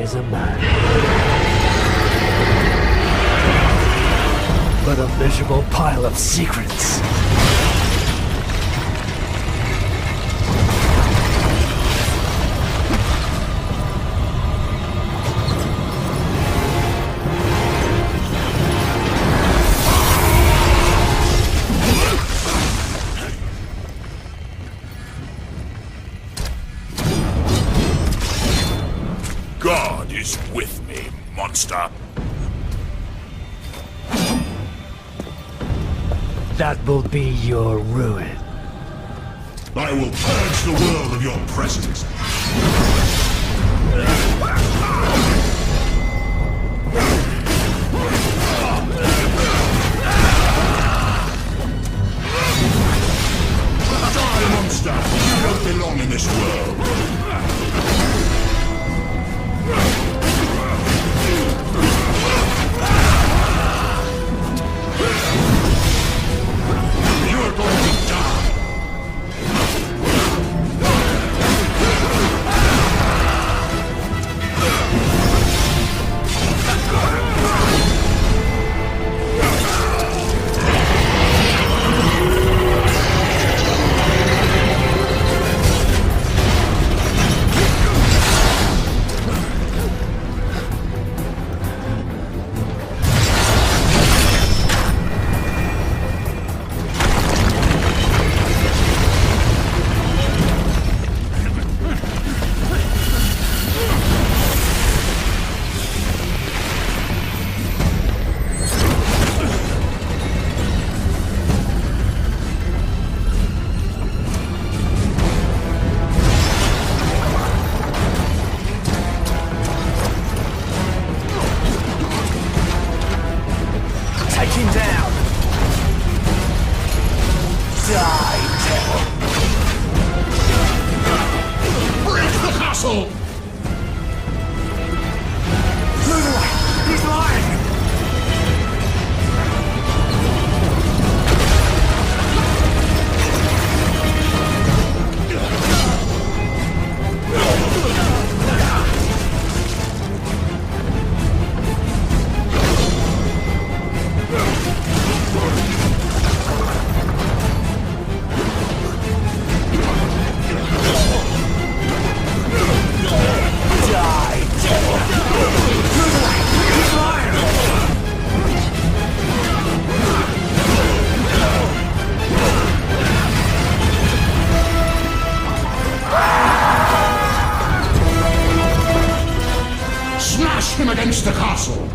is a man, but a miserable pile of secrets. God is with me, monster. That will be your ruin. I will purge the world of your presence. Die, monster! You don't belong in this world. You're going to die. Take him down! Die, devil! Break the castle! Move away! He's lying! Die, devil! Move away! He's lying! Smash him against the castle!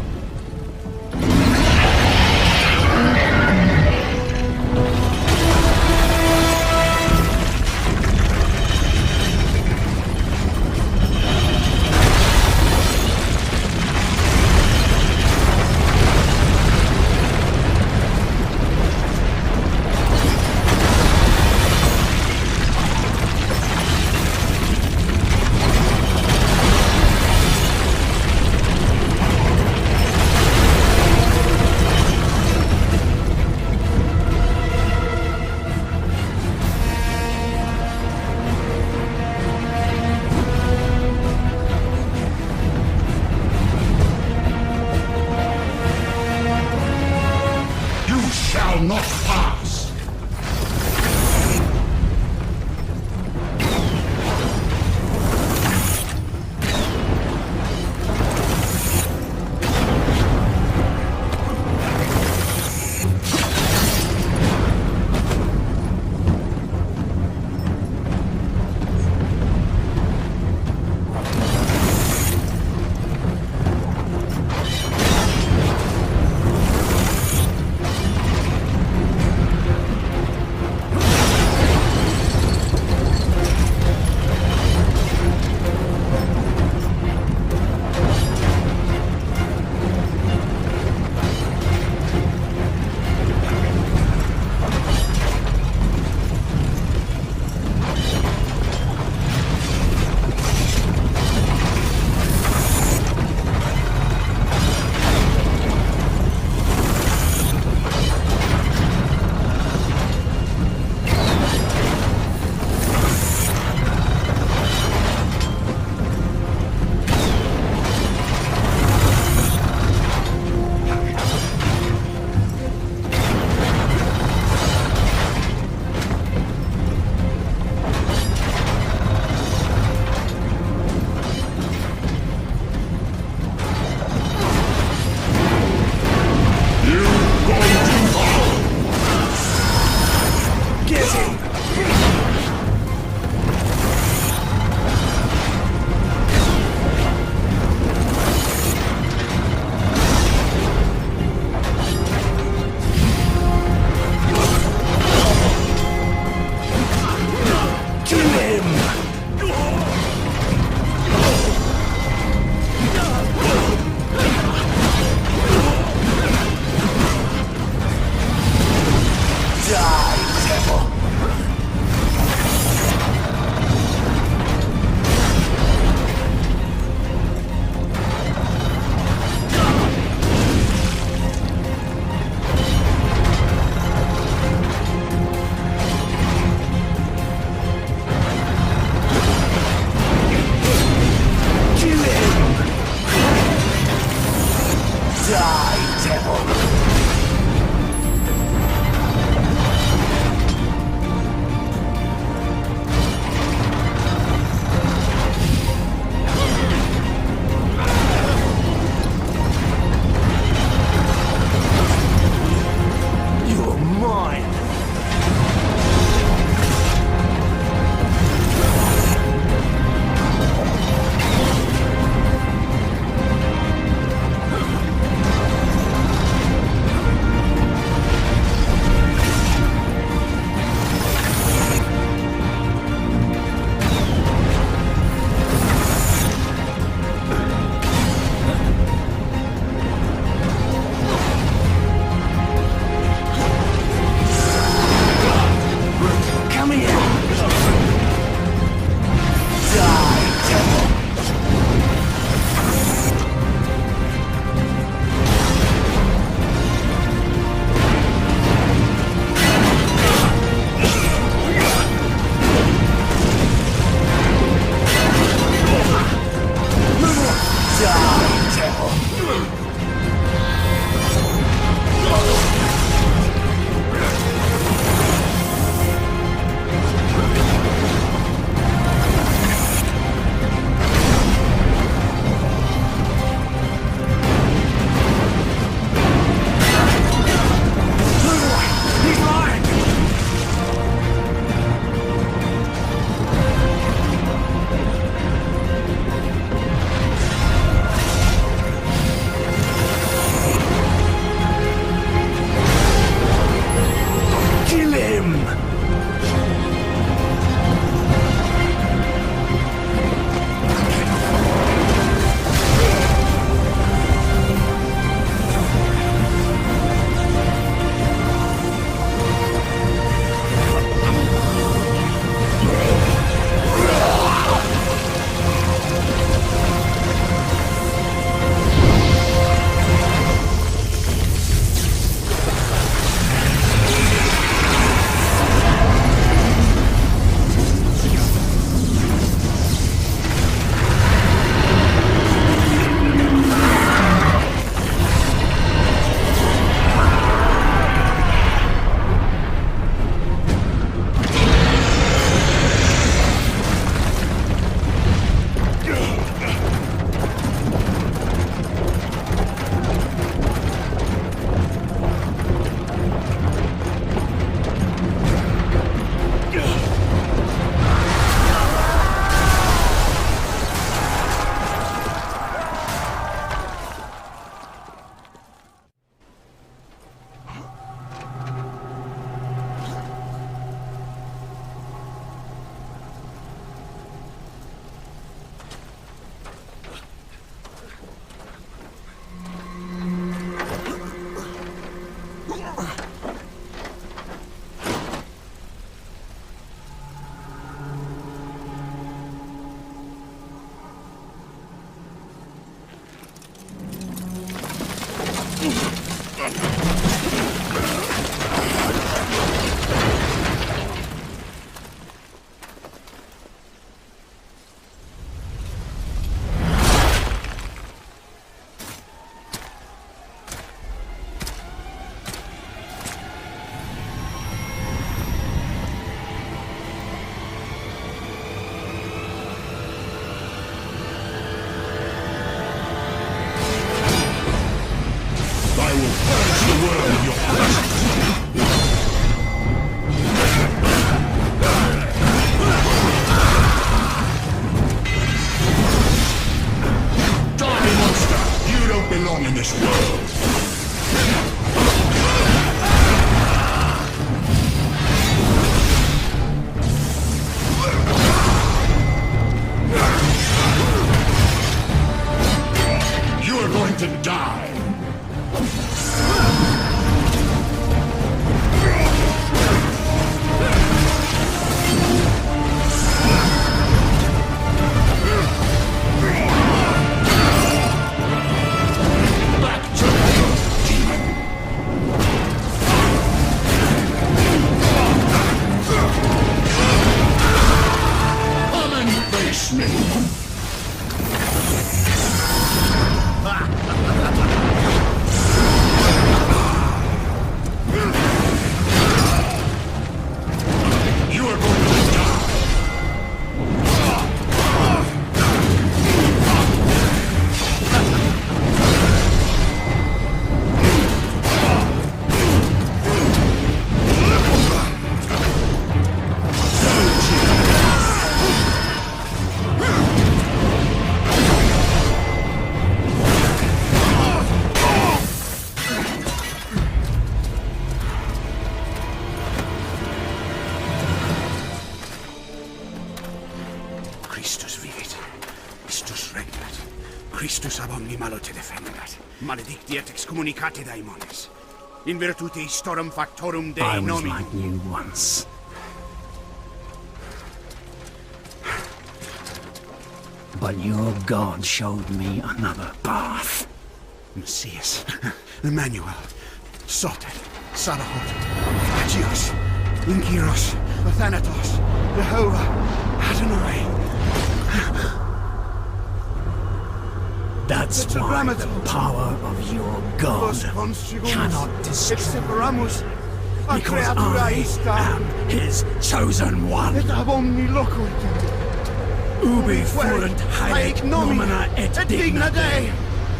world of your Die, monster! You don't belong in this world! You're going to die! Maledictiet excommunicate daimones. In virtute historum factorum Dei I was nomini. like you once. But your god showed me another path. Messias, Emmanuel, Soter, Sabaoth, Agios, Inkyros, Athanatos, Jehovah, Adonai. That's why the power of your god cannot destroy me. Because I am his chosen one. Ubi fuerunt haec nomina et digna Dei,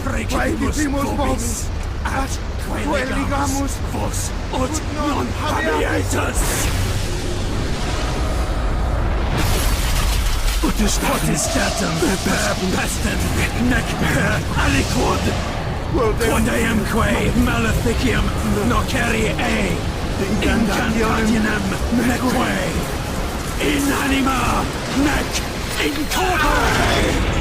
precipimus vobis, atque legamus vos ut non habeatus. Potestatem per pestem nec per aliquod quodamque maleficium nocere incantationem neque in anima nec in corpore.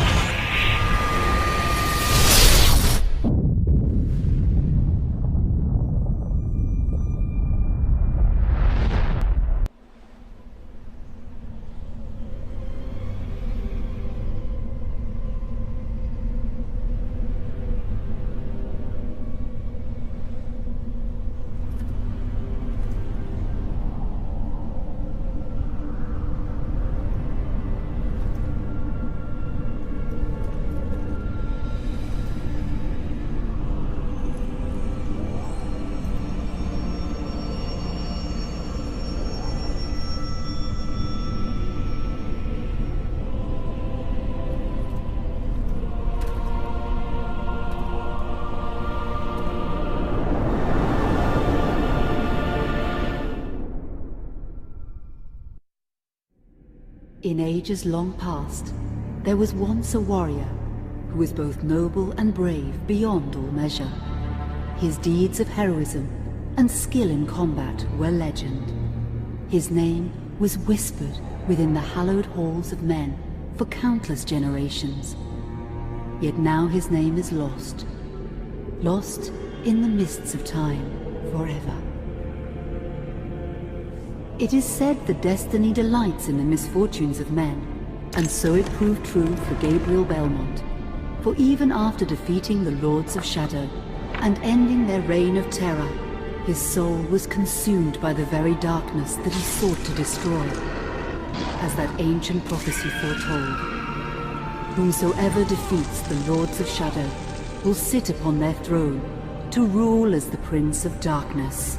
In ages long past, there was once a warrior who was both noble and brave beyond all measure. His deeds of heroism and skill in combat were legend. His name was whispered within the hallowed halls of men for countless generations. Yet now his name is lost. Lost in the mists of time forever. It is said that destiny delights in the misfortunes of men, and so it proved true for Gabriel Belmont. For even after defeating the Lords of Shadow and ending their reign of terror, his soul was consumed by the very darkness that he sought to destroy. As that ancient prophecy foretold, whomsoever defeats the Lords of Shadow will sit upon their throne to rule as the Prince of Darkness.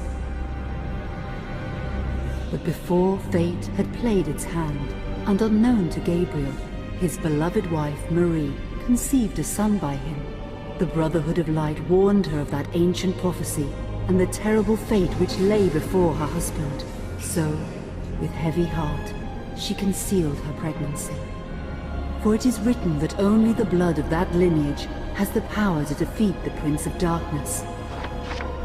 But before fate had played its hand, and unknown to Gabriel, his beloved wife Marie conceived a son by him. The Brotherhood of Light warned her of that ancient prophecy and the terrible fate which lay before her husband. So, with heavy heart, she concealed her pregnancy. For it is written that only the blood of that lineage has the power to defeat the Prince of Darkness.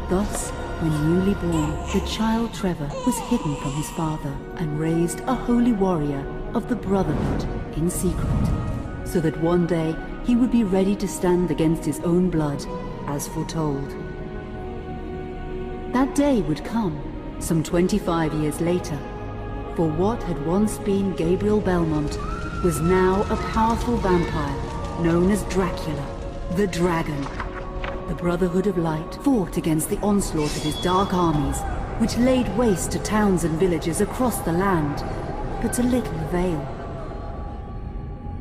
Thus, when newly born, the child Trevor was hidden from his father and raised a holy warrior of the Brotherhood in secret, so that one day he would be ready to stand against his own blood, as foretold. That day would come, some 25 years later, for what had once been Gabriel Belmont was now a powerful vampire known as Dracula, the Dragon. The Brotherhood of Light fought against the onslaught of his dark armies, which laid waste to towns and villages across the land, but to little avail.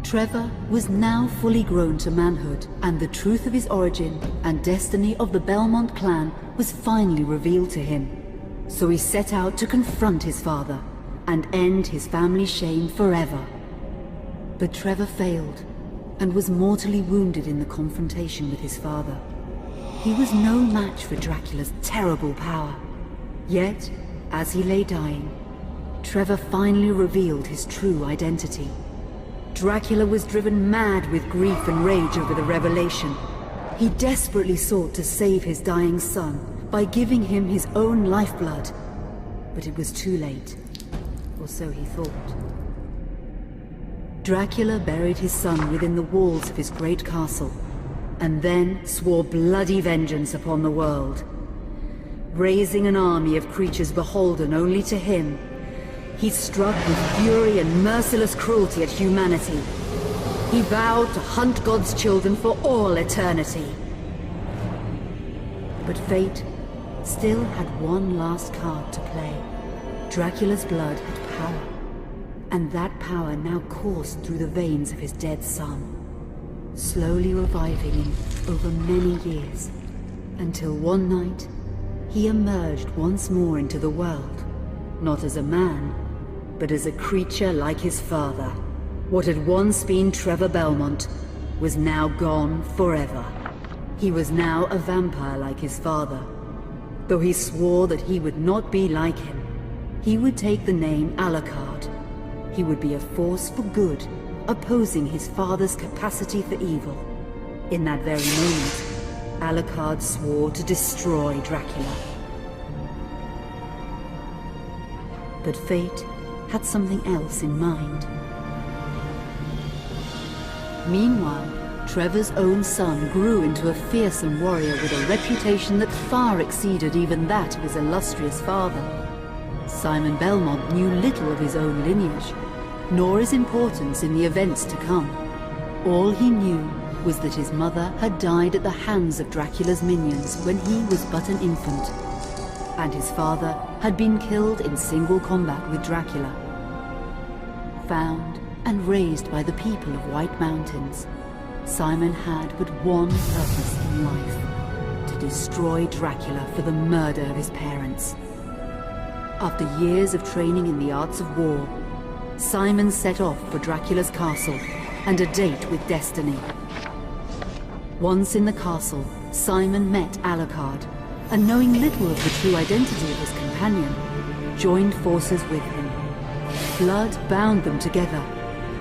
Trevor was now fully grown to manhood, and the truth of his origin and destiny of the Belmont clan was finally revealed to him. So he set out to confront his father and end his family's shame forever. But Trevor failed and was mortally wounded in the confrontation with his father. He was no match for Dracula's terrible power. Yet, as he lay dying, Trevor finally revealed his true identity. Dracula was driven mad with grief and rage over the revelation. He desperately sought to save his dying son by giving him his own lifeblood. But it was too late, or so he thought. Dracula buried his son within the walls of his great castle, and then swore bloody vengeance upon the world. Raising an army of creatures beholden only to him, he struck with fury and merciless cruelty at humanity. He vowed to hunt God's children for all eternity. But fate still had one last card to play. Dracula's blood had power, and that power now coursed through the veins of his dead son, slowly reviving him over many years, until one night he emerged once more into the world, not as a man, but as a creature like his father. What had once been Trevor Belmont was now gone forever. He was now a vampire like his father. Though he swore that he would not be like him, he would take the name Alucard. He would be a force for good, opposing his father's capacity for evil. In that very moment, Alucard swore to destroy Dracula. But fate had something else in mind. Meanwhile, Trevor's own son grew into a fearsome warrior with a reputation that far exceeded even that of his illustrious father. Simon Belmont knew little of his own lineage, nor his importance in the events to come. All he knew was that his mother had died at the hands of Dracula's minions when he was but an infant, and his father had been killed in single combat with Dracula. Found and raised by the people of White Mountains, Simon had but one purpose in life: to destroy Dracula for the murder of his parents. After years of training in the arts of war, Simon set off for Dracula's castle and a date with destiny. Once in the castle, Simon met Alucard, and knowing little of the true identity of his companion, joined forces with him. Blood bound them together,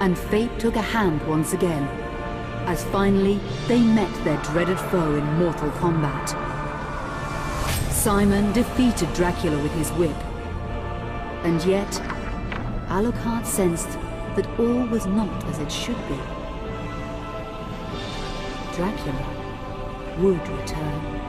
and fate took a hand once again, as finally they met their dreaded foe in mortal combat. Simon defeated Dracula with his whip, and yet Alucard sensed that all was not as it should be. Dracula would return.